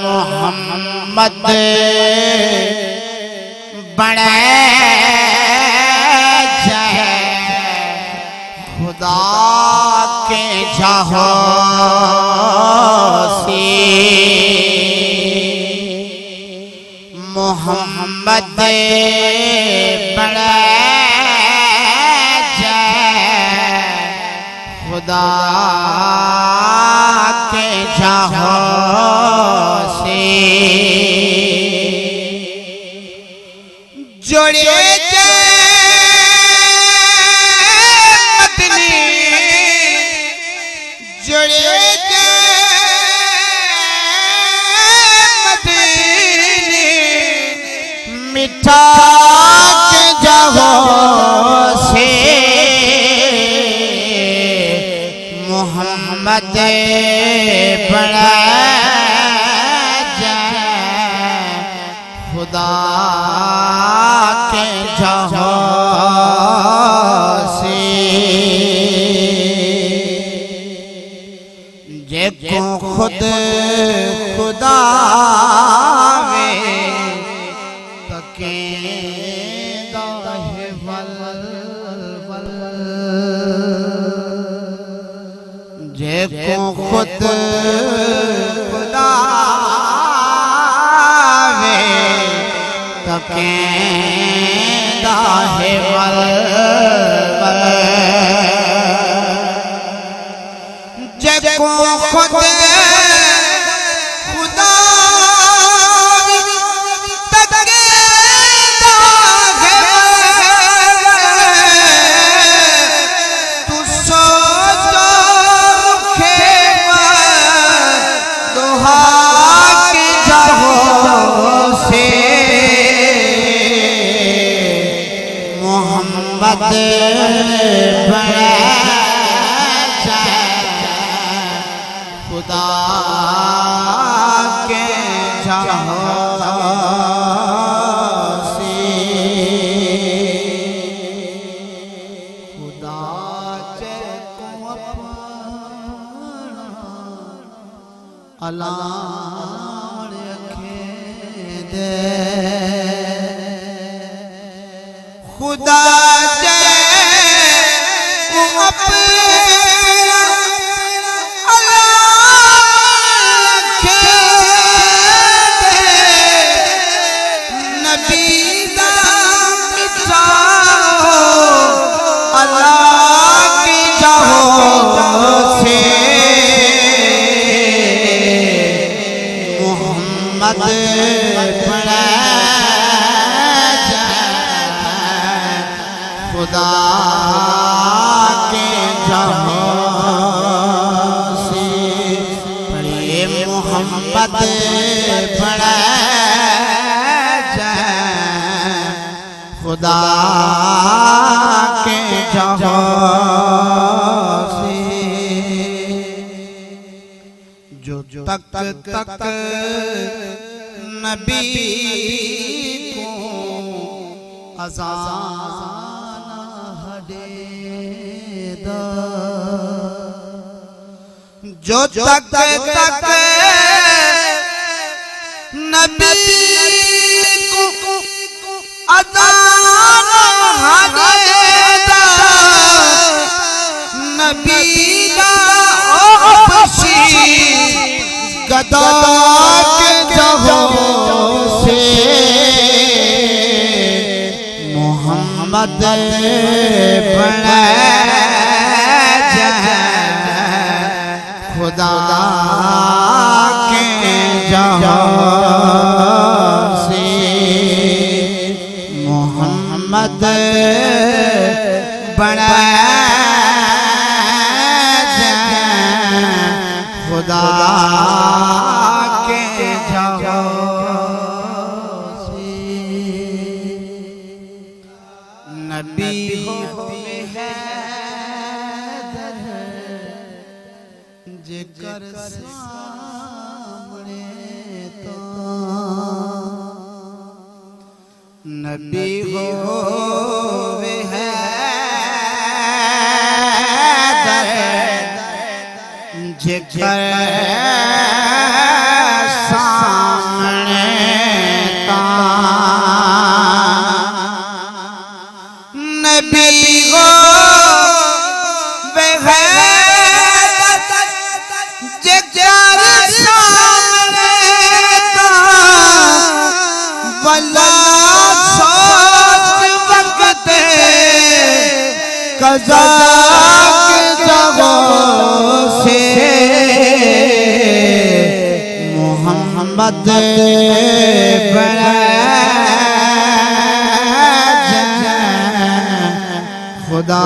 मोहम्मद बड़े जय खुदा के जहोसी मोहम्मद बड़े खुदा के जहोसी जोड़े मदनी जोड़े मदनी मिठा के जहोसी मोहम्मद बड़ा जय खुदा के जहोसी जेको खुद खुदा में तकेदा है जेको खुद खुदा वे तकेदा है जेको खुद खुदा तकेदा है तू सोचो मोहम्मद बड़ा खुदा के जहोसी खुदा को अपना खुदा नबी दा मिठा अल्लाह की जहोसी मोहम्मद बड़ा खुदा के जहोसी पढ़िए मोहम्मद बड़ा खुदा के जहोसी जो तक तक नबी को अज़ान हदे जो तक तक नबी को अज़ान हदे नबी दा ओपशी गदा के जहोसी मोहम्मद बड़ा जय खुदा के जहोसी मोहम्मद बड़ा जय खुदा के जहोसी नबी होवे है जेकर सामने तो नबी हो वे है जिकर सामने नबी हो वे है जिकर सामने वला सोच वक्त कज़ा के जगहों से मोहम्मद खुदा